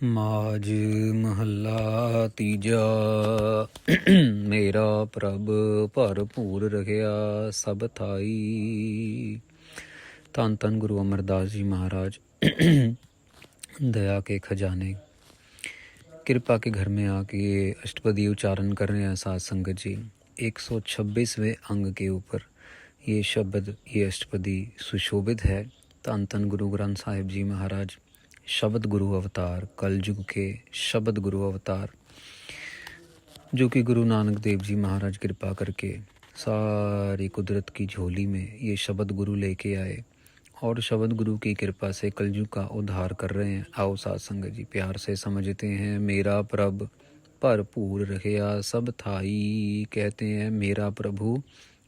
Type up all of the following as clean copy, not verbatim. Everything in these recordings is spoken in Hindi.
ਮਾਝ ਮਹੱਲਾ ਤੀਜਾ। ਮੇਰਾ ਪ੍ਰਭ ਭਰਪੂਰ ਰਹਿਆ ਸਭ ਥਾਈ। ਧੰਨ ਧੰਨ ਗੁਰੂ ਅਮਰਦਾਸ ਜੀ महाराज दया के खजाने। कृपा के घर में आके ये अष्टपदी उच्चारण कर रहे हैं साध संगत जी। 126वें अंग के ऊपर ये शब्द, ये अष्टपदी सुशोभित है। धन धन गुरु ग्रंथ साहिब जी महाराज शब्द गुरु अवतार, कलयुग के शब्द गुरु अवतार, जो कि गुरु नानक देव जी महाराज कृपा करके सारी कुदरत की झोली में ये शब्द गुरु लेके आए और शब्द गुरु की कृपा से कलयुग का उद्धार कर रहे हैं। आओ साथ संगत जी प्यार से समझते हैं। मेरा प्रभ भरपूर रहया सब थाई। कहते हैं मेरा प्रभु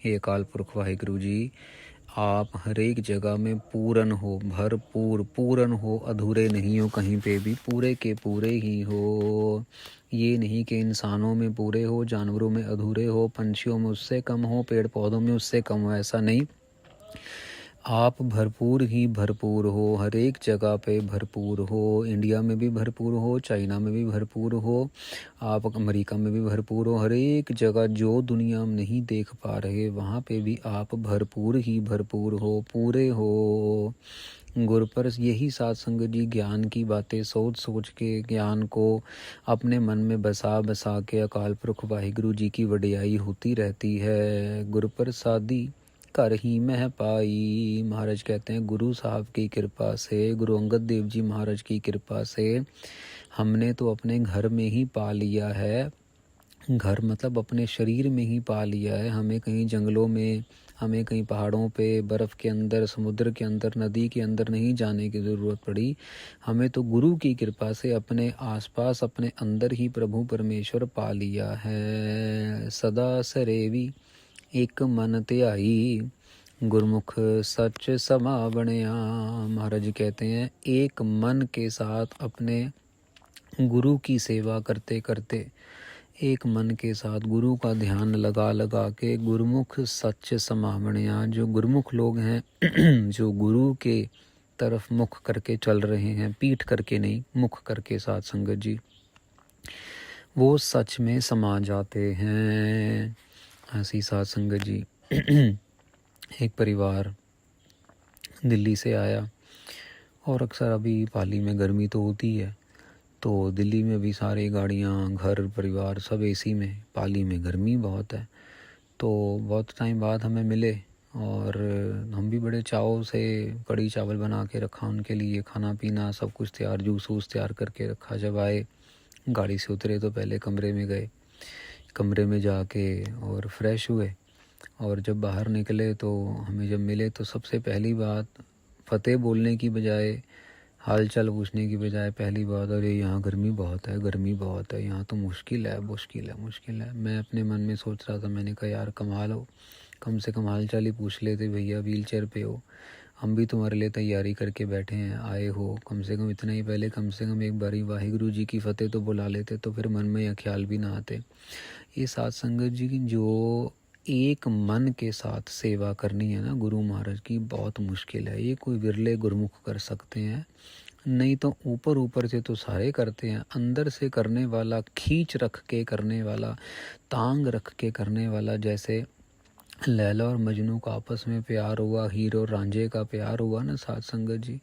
हे अकाल पुरख वाहिगुरु जी, आप हर एक जगह में पूर्ण हो, भरपूर पूर्ण हो, अधूरे नहीं हो, कहीं पे भी पूरे के पूरे ही हो। ये नहीं कि इंसानों में पूरे हो, जानवरों में अधूरे हो, पंछियों में उससे कम हो, पेड़ पौधों में उससे कम हो, ऐसा नहीं। आप भरपूर ही भरपूर हो, हर एक जगह पे भरपूर हो। इंडिया में भी भरपूर हो, चाइना में भी भरपूर हो, आप अमेरिका में भी भरपूर हो। हर एक जगह जो दुनिया में नहीं देख पा रहे वहाँ पे भी आप भरपूर ही भरपूर हो, पूरे हो। गुरु पर यही साध संगत जी ज्ञान की बातें सोच सोच के, ज्ञान को अपने मन में बसा बसा के अकाल पुरख वाहिगुरु जी की वडियाई होती रहती है। गुरु प्रसादी कर ही मह पाई। महाराज कहते हैं गुरु साहब की कृपा से, गुरु अंगद देव जी महाराज की कृपा से हमने तो अपने घर में ही पा लिया है। घर मतलब अपने शरीर में ही पा लिया है। हमें कहीं जंगलों में, हमें कहीं पहाड़ों पे, बर्फ़ के अंदर, समुद्र के अंदर, नदी के अंदर नहीं जाने की ज़रूरत पड़ी। हमें तो गुरु की कृपा से अपने आसपास, अपने अंदर ही प्रभु परमेश्वर पा लिया है। सदा सरेवी एक मन त्याई, गुरमुख सच समा बणया। महाराज जी कहते हैं एक मन के साथ अपने गुरु की सेवा करते करते, एक मन के साथ गुरु का ध्यान लगा लगा के गुरमुख सच समा बणया। जो गुरमुख लोग हैं जो गुरु के तरफ मुख करके चल रहे हैं, पीठ करके नहीं, मुख करके साथ संगत जी, वो सच में समा जाते हैं। ऐसी साथ संगत जी एक परिवार दिल्ली से आया और अक्सर अभी पाली में गर्मी तो होती है, तो दिल्ली में भी सारी गाड़ियाँ, घर, परिवार सब एसी में, पाली में गर्मी बहुत है। तो बहुत टाइम बाद हमें मिले और हम भी बड़े चाव से कढ़ी चावल बना के रखा उनके लिए, खाना पीना सब कुछ तैयार, जूस वूस तैयार करके रखा। जब आए गाड़ी से उतरे तो पहले कमरे में गए, कमरे में जाके और फ्रेश हुए और जब बाहर निकले तो हमें जब मिले तो सबसे पहली बात फतेह बोलने की बजाय, हाल चाल पूछने की बजाय पहली बात, अरे यहाँ गर्मी बहुत है, गर्मी बहुत है, यहाँ तो मुश्किल है, मुश्किल है, मुश्किल है। मैं अपने मन में सोच रहा था, मैंने कहा यार कमाल हो, कम से कम हाल चाल ही पूछ लेते भैया, व्हील चेयर पे हो, हम भी तुम्हारे लिए तैयारी करके बैठे हैं, आए हो, कम से कम इतना ही पहले कम से कम एक बारी वाहिगुरु जी की फतेह तो बुला लेते, तो फिर मन में यह ख्याल भी ना आते। ये साध संगत जी की जो एक मन के साथ सेवा करनी है ना गुरु महाराज की, बहुत मुश्किल है। ये कोई विरले गुरुमुख कर सकते हैं, नहीं तो ऊपर ऊपर से तो सारे करते हैं, अंदर से करने वाला, खींच रख के करने वाला, तांग रख के करने वाला, जैसे लैला और मजनू का आपस में प्यार हुआ, हीरो और रांझे का प्यार हुआ ना साध संगत जी,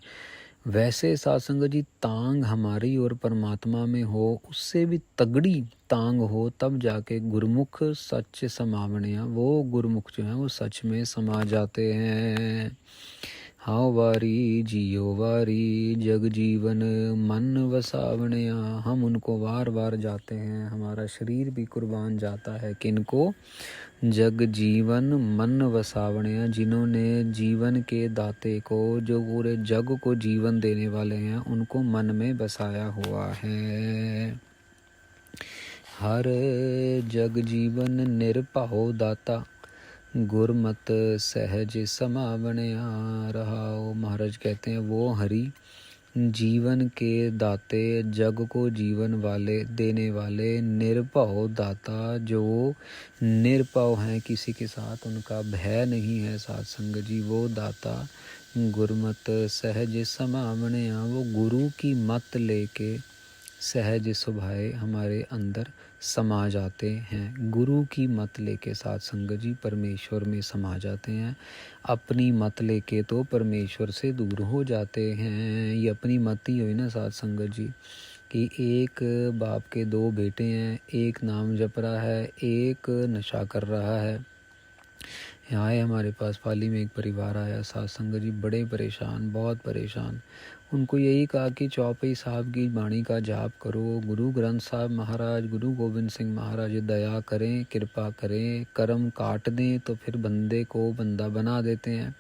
वैसे साध संगत जी तांग हमारी और परमात्मा में हो, उससे भी तगड़ी तांग हो, तब जाके गुरमुख सच समा बणया। वो गुरमुख जो है वो सच में समा जाते हैं। हाँ वारी जियो वारी जग जीवन मन वसावणया। हम उनको वार वार जाते हैं, हमारा शरीर भी कुर्बान जाता है, किनको? जग जीवन मन वसावणया, जिन्होंने जीवन के दाते को, जो पूरे जग को जीवन देने वाले हैं, उनको मन में बसाया हुआ है। हर जग जीवन निरभाओ दाता, गुरमत सहज समा बणया रहाओ। महाराज कहते हैं वो हरि जीवन के दाते, जग को जीवन वाले, देने वाले, निर्भव दाता, जो निर्भव हैं, किसी के साथ उनका भय नहीं है साध संगत जी, वो दाता गुरमत सहज समा बणया। वो गुरु की मत लेके सहज स्वभाव हमारे अंदर समा जाते हैं। गुरु की मत लेके साथ संगत जी परमेश्वर में समा जाते हैं। अपनी मत लेके तो परमेश्वर से दूर हो जाते हैं। ये अपनी मत ही हुई ना साथ संगत जी, कि एक बाप के दो बेटे हैं, एक नाम जप रहा है, एक नशा कर रहा है। यहाँ आए हमारे पास पाली में एक परिवार आया साथ संगत जी, बड़े परेशान, बहुत परेशान। उनको यही कहा कि चौपाई साहब की बाणी का जाप करो, गुरु ग्रंथ साहब महाराज, गुरु गोविंद सिंह महाराज दया करें, कृपा करें, कर्म काट दें तो फिर बंदे को बंदा बना देते हैं।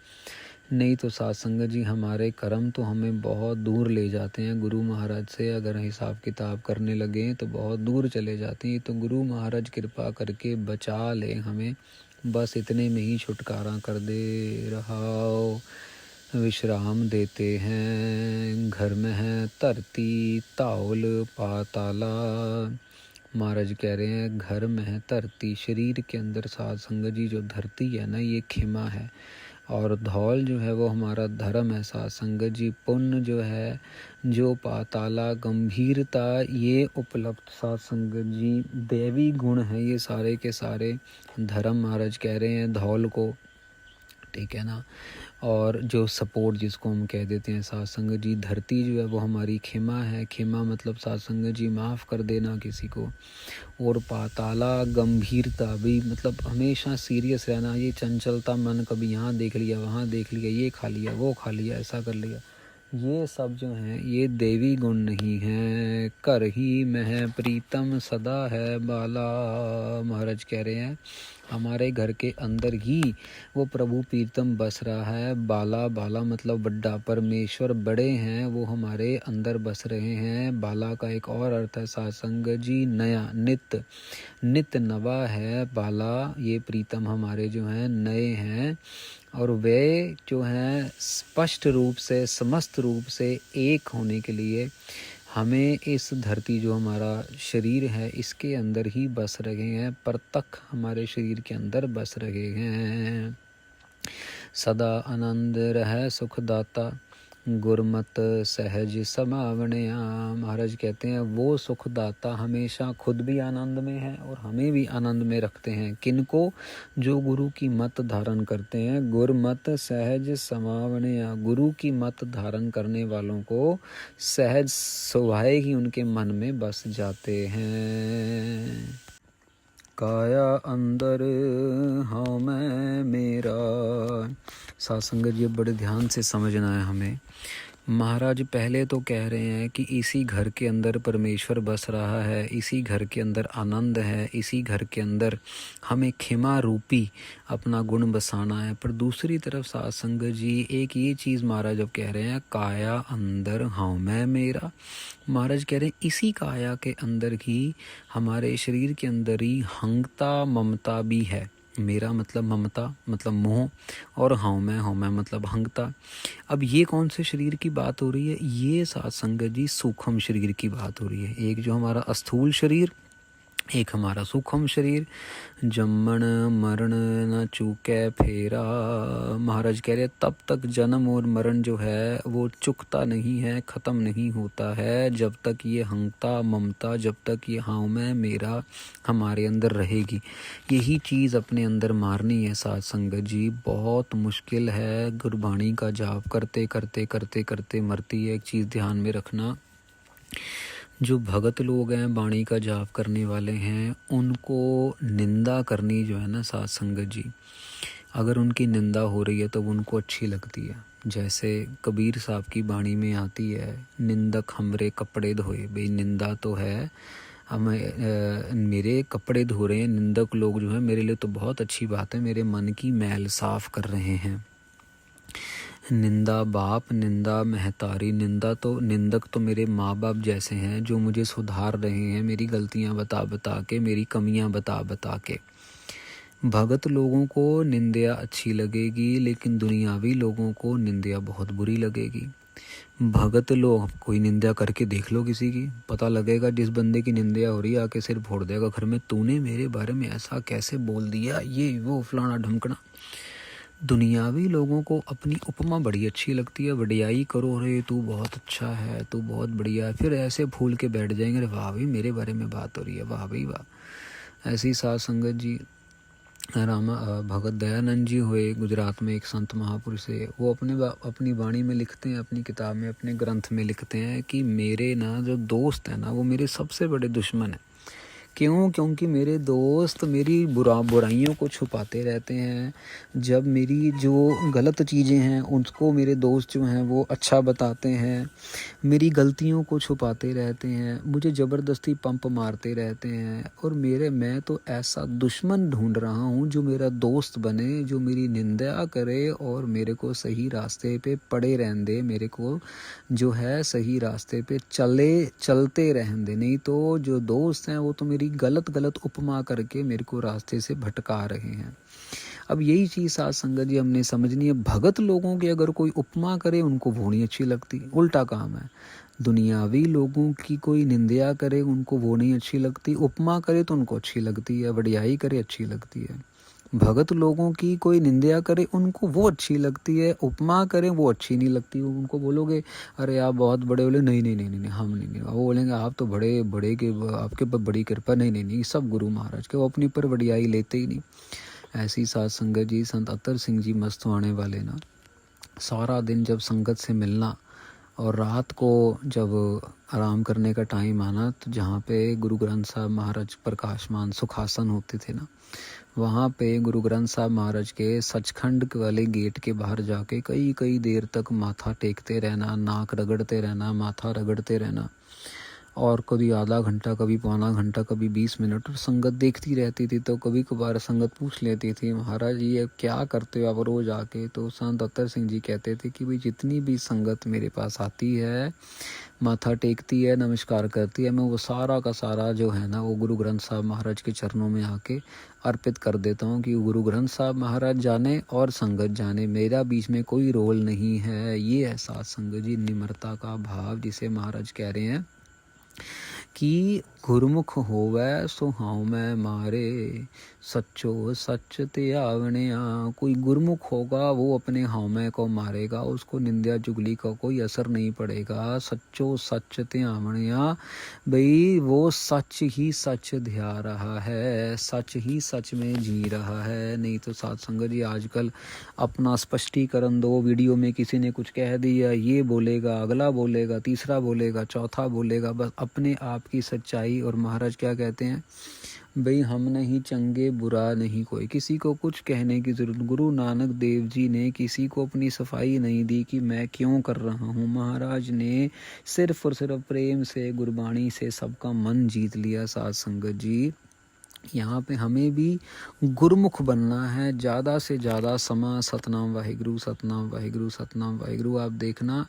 नहीं तो साथ संगत जी हमारे कर्म तो हमें बहुत दूर ले जाते हैं गुरु महाराज से। अगर हिसाब किताब करने लगे तो बहुत दूर चले जाते हैं। तो गुरु महाराज कृपा करके बचा ले हमें, बस इतने में ही छुटकारा कर दे रहा। विश्राम देते हैं, घर में है धरती ताउल पाताला। महाराज कह रहे हैं घर में है धरती, शरीर के अंदर साध संगत जी जो धरती है ना, ये खिमा है, और धौल जो है वो हमारा धर्म है साध संगत जी। पुण्य जो है, जो पाताला गंभीरता, ये उपलब्ध साध संगत जी दैवी गुण है ये सारे के सारे। धर्म महाराज कह रहे हैं धौल को, ठीक है ना, और जो सपोर्ट जिसको हम कह देते हैं साथ संगत जी, धरती जो है वो हमारी खिमा है। खिमा मतलब साथ संगत जी माफ़ कर देना किसी को। और पाताला गंभीरता भी मतलब हमेशा सीरियस रहना। ये चंचलता मन कभी यहाँ देख लिया, वहाँ देख लिया, ये खा लिया, वो खा लिया, ऐसा कर लिया, ये सब जो हैं ये देवी गुण नहीं है। कर ही में प्रीतम सदा है बाला। महाराज कह रहे हैं हमारे घर के अंदर ही वो प्रभु प्रीतम बस रहा है। बाला, बाला मतलब बड्डा, परमेश्वर बड़े हैं, वो हमारे अंदर बस रहे हैं। बाला का एक और अर्थ है साथ संगत जी नया, नित्य, नित्य नवा है बाला। ये प्रीतम हमारे जो हैं नए हैं, और वे जो हैं स्पष्ट रूप से समस्त रूप से एक होने के लिए हमें इस धरती जो हमारा शरीर है इसके अंदर ही बस रहे हैं, परतक हमारे शरीर के अंदर बस रहे हैं। सदा आनंद रहे सुखदाता, गुरमत सहज समावणया। महाराज कहते हैं वो सुखदाता हमेशा खुद भी आनंद में है और हमें भी आनंद में रखते हैं। किनको? जो गुरु की मत धारण करते हैं। गुरमत सहज समावणया, गुरु की मत धारण करने वालों को सहज स्वभाव ही उनके मन में बस जाते हैं। काया अंदर हाँ मैं मेरा। साथ संगत ये बड़े ध्यान से समझना है हमें। महाराज पहले तो कह रहे हैं कि इसी घर के अंदर परमेश्वर बस रहा है, इसी घर के अंदर आनंद है, इसी घर के अंदर हमें खिमा रूपी अपना गुण बसाना है। पर दूसरी तरफ साथ संगत जी एक ये चीज़ महाराज जब कह रहे हैं काया अंदर हाँ मैं मेरा, महाराज कह रहे हैं इसी काया के अंदर ही हमारे शरीर के अंदर ही हंगता ममता भी है। मेरा मतलब ममता मतलब मोह, और हाँ मैं मतलब हंगता। अब ये कौन से शरीर की बात हो रही है? ये साथ संगत जी सूक्ष्म शरीर की बात हो रही है। एक जो हमारा स्थूल शरीर, एक हमारा सूक्ष्म शरीर। जम्मन मरण न चूके फेरा। महाराज कह रहे तब तक जन्म और मरण जो है वो चुकता नहीं है, ख़त्म नहीं होता है, जब तक ये हंगता ममता, जब तक ये हाँ मैं मेरा हमारे अंदर रहेगी। यही चीज़ अपने अंदर मारनी है साथ संगत जी। बहुत मुश्किल है, गुरबाणी का जाप करते करते करते करते मरती है। एक चीज़ ध्यान में रखना, जो भगत लोग हैं, बाणी का जाप करने वाले हैं, उनको निंदा करनी जो है ना साथ संगत जी, अगर उनकी निंदा हो रही है तो उनको अच्छी लगती है। जैसे कबीर साहब की बाणी में आती है, निंदक हमरे कपड़े धोए। भाई निंदा तो है, हमें मेरे कपड़े धो रहे हैं निंदक लोग जो है, मेरे लिए तो बहुत अच्छी बात है, मेरे मन की मैल साफ कर रहे हैं। निंदा बाप, निंदा महतारी, निंदक तो मेरे माँ बाप जैसे हैं जो मुझे सुधार रहे हैं, मेरी गलतियाँ बता बता के, मेरी कमियाँ बता बता के। भगत लोगों को निंदा अच्छी लगेगी, लेकिन दुनियावी लोगों को निंदा बहुत बुरी लगेगी। भगत लोग कोई निंदा करके देख लो किसी की, पता लगेगा जिस बंदे की निंदा हो रही है आके सिर फोड़ देगा घर में, तूने मेरे बारे में ऐसा कैसे बोल दिया, ये वो फलाना ढमकना। दुनियावी लोगों को अपनी उपमा बड़ी अच्छी लगती है, वडियाई करो, अरे तू बहुत अच्छा है, तू बहुत बढ़िया है, फिर ऐसे फूल के बैठ जाएंगे, अरे वाह भाई मेरे बारे में बात हो रही है, वाह भाई वाह। ऐसी साध संगत जी भगत दयानंद जी हुए गुजरात में, एक संत महापुरुष है, वो अपनी वाणी में लिखते हैं, अपनी किताब में, अपने ग्रंथ में लिखते हैं कि मेरे ना जो दोस्त हैं ना वो मेरे सबसे बड़े दुश्मन हैं। क्यों? क्योंकि मेरे दोस्त मेरी बुराइयों को छुपाते रहते हैं। जब मेरी जो गलत चीज़ें हैं उनको मेरे दोस्त जो हैं वो अच्छा बताते हैं, मेरी गलतियों को छुपाते रहते हैं, मुझे ज़बरदस्ती पंप मारते रहते हैं। और मैं तो ऐसा दुश्मन ढूंढ रहा हूँ जो मेरा दोस्त बने, जो मेरी निंदा करे और मेरे को सही रास्ते पे पड़े रहने दे, मेरे को जो है सही रास्ते पे चलते रहने दे। नहीं तो जो दोस्त हैं वो तो मेरी गलत उपमा करके मेरे को रास्ते से भटका रहे हैं। अब यही चीज़ साध संगत जी हमने समझनी है। भगत लोगों की अगर कोई उपमा करे उनको वो नहीं अच्छी लगती, उल्टा काम है। दुनियावी लोगों की कोई निंदा करे उनको वो नहीं अच्छी लगती, उपमा करे तो उनको अच्छी लगती है, वडियाई करे अच्छी लगती है। भगत लोगों की कोई निंदा करे उनको वो अच्छी लगती है, उपमा करे वो अच्छी नहीं लगती। उनको बोलोगे अरे आप बहुत बड़े, बोले नहीं नहीं नहीं नहीं, हम नहीं, वो बोलेंगे आप तो बड़े बड़े के, आपके पर बड़ी कृपा, नहीं नहीं नहीं, सब गुरु महाराज के, वो अपनी पर वडियाई लेते ही नहीं। ऐसी साध संगत जी संत अत्तर सिंह जी मस्तवाने वाले ना, सारा दिन जब संगत से मिलना और रात को जब आराम करने का टाइम आना, तो जहाँ पे गुरु ग्रंथ साहब महाराज प्रकाशमान सुखासन होते थे ना, वहाँ पे गुरु ग्रंथ साहब महाराज के सचखंड वाले गेट के बाहर जाके कई देर तक माथा टेकते रहना, नाक रगड़ते रहना, माथा रगड़ते रहना, और कभी आधा घंटा, कभी पौना घंटा, कभी 20 मिनट। और संगत देखती रहती थी, तो कभी कभार संगत पूछ लेती थी महाराज ये क्या करते हो आप रोज आके? तो संत अत्तर सिंह जी कहते थे कि भाई जितनी भी संगत मेरे पास आती है, माथा टेकती है, नमस्कार करती है, मैं वो सारा का सारा जो है ना वो गुरु ग्रंथ साहब महाराज के चरणों में आके अर्पित कर देता हूँ कि गुरु ग्रंथ साहब महाराज जाने और संगत जाने, मेरा बीच में कोई रोल नहीं है। ये है साध संगत जी निम्रता का भाव, जिसे महाराज कह रहे हैं कि गुरमुख होवै सो हाउ मैं मारे, सच्चो सच त्यावणिया। कोई गुरमुख होगा वो अपने हाउमै को मारेगा, उसको निंदा चुगली का कोई असर नहीं पड़ेगा। सच्चो सच त्यावणिया, भाई वो सच ही सच ध्या रहा है, सच ही सच में जी रहा है। नहीं तो साध संगत जी आजकल अपना स्पष्टीकरण दो, वीडियो में किसी ने कुछ कह दिया, ये बोलेगा, अगला बोलेगा, तीसरा बोलेगा, चौथा बोलेगा, बस अपने आप की सच्चाई। और महाराज क्या कहते हैं, भाई हम नहीं चंगे बुरा नहीं कोई, किसी को कुछ कहने की जरूरत। गुरु नानक देव जी ने किसी को अपनी सफाई नहीं दी कि मैं क्यों कर रहा हूँ। महाराज ने सिर्फ और सिर्फ प्रेम से, गुरबाणी से सबका मन जीत लिया। साध संगत जी यहाँ पे हमें भी गुरमुख बनना है, ज़्यादा से ज़्यादा समा सतनाम वाहिगुरु, सतनाम वाहिगुरु, सतनाम वाहिगुरु। आप देखना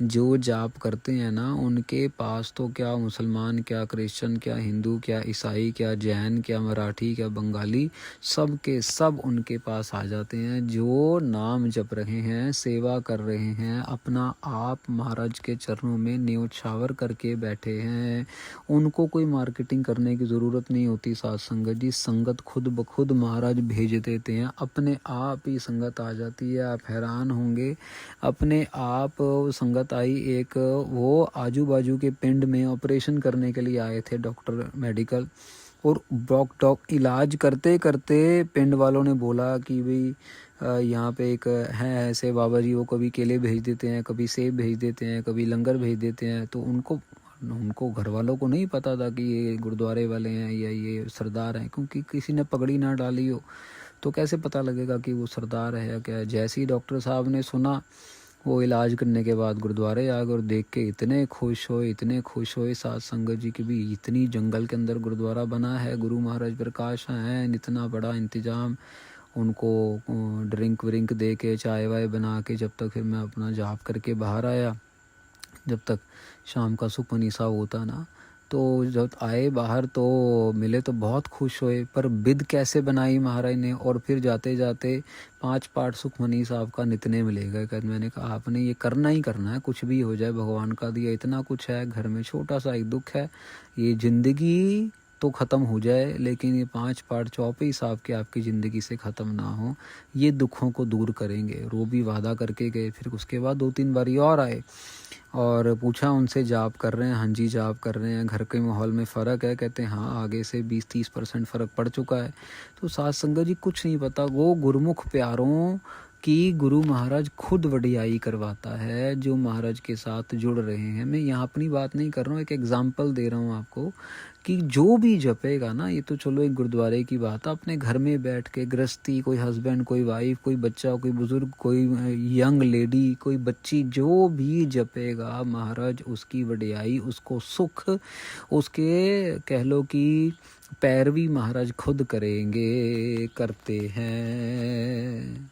जो जाप करते हैं ना, उनके पास तो क्या मुसलमान, क्या क्रिश्चियन, क्या हिंदू, क्या ईसाई, क्या जैन, क्या मराठी, क्या बंगाली, सब के सब उनके पास आ जाते हैं। जो नाम जप रहे हैं, सेवा कर रहे हैं, अपना आप महाराज के चरणों में न्योछावर करके बैठे हैं, उनको कोई मार्केटिंग करने की ज़रूरत नहीं होती। साथ संगत जी संगत खुद ब खुद महाराज भेज देते हैं, अपने आप ही संगत आ जाती है। आप हैरान होंगे, अपने आप संगत आई। एक वो आजू बाजू के पिंड में ऑपरेशन करने के लिए आए थे डॉक्टर मेडिकल, और इलाज करते करते पिंड वालों ने बोला कि भाई यहाँ पे एक है ऐसे बाबा जी, वो कभी केले भेज देते हैं, कभी सेब भेज देते हैं, कभी लंगर भेज देते हैं। तो उनको घर वालों को नहीं पता था कि ये गुरुद्वारे वाले हैं या ये सरदार हैं, क्योंकि किसी ने पगड़ी ना डाली हो तो कैसे पता लगेगा कि वो सरदार है या क्या है। जैसे ही डॉक्टर साहब ने सुना, वो इलाज करने के बाद गुरुद्वारे आ गए और देख के इतने खुश हुए, इतने खुश हुए साध संगत जी की भी, इतनी जंगल के अंदर गुरुद्वारा बना है, गुरु महाराज प्रकाश हैं, इतना बड़ा इंतजाम। उनको ड्रिंक व्रिंक दे के, चाय वाय बना के, जब तक फिर मैं अपना जाप करके बाहर आया, जब तक शाम का सुखमनी सा होता ना, तो जब आए बाहर तो मिले तो बहुत खुश हुए। पर बिद कैसे बनाई महाराज ने, और फिर जाते जाते 5 पाठ सुखमनी साहब का नितने मिलेगा। कहते मैंने कहा आपने ये करना ही करना है, कुछ भी हो जाए, भगवान का दिया इतना कुछ है, घर में छोटा सा एक दुख है, ये जिंदगी तो ख़त्म हो जाए, लेकिन ये 5 पाठ चौपाई साहब के आपकी ज़िंदगी से ख़त्म ना हो। ये दुखों को दूर करेंगे। वो भी वादा करके गए। फिर उसके बाद 2-3 बारी और आए और पूछा उनसे, जाप कर रहे हैं? हाँ जी जाप कर रहे हैं। घर के माहौल में फ़र्क है? कहते हैं हाँ, आगे से 20-30% फ़र्क पड़ चुका है। तो साध संगत जी कुछ नहीं पता, वो गुरुमुख प्यारों कि गुरु महाराज खुद वडियाई करवाता है जो महाराज के साथ जुड़ रहे हैं। मैं यहाँ अपनी बात नहीं कर रहा हूँ, एक एग्जाम्पल दे रहा हूँ आपको कि जो भी जपेगा ना, ये तो चलो एक गुरुद्वारे की बात है, अपने घर में बैठ के गृहस्थी, कोई हस्बैंड, कोई वाइफ, कोई बच्चा, कोई बुजुर्ग, कोई यंग लेडी, कोई बच्ची, जो भी जपेगा महाराज उसकी वडियाई, उसको सुख, उसके कह लो कि पैरवी महाराज खुद करेंगे, करते हैं।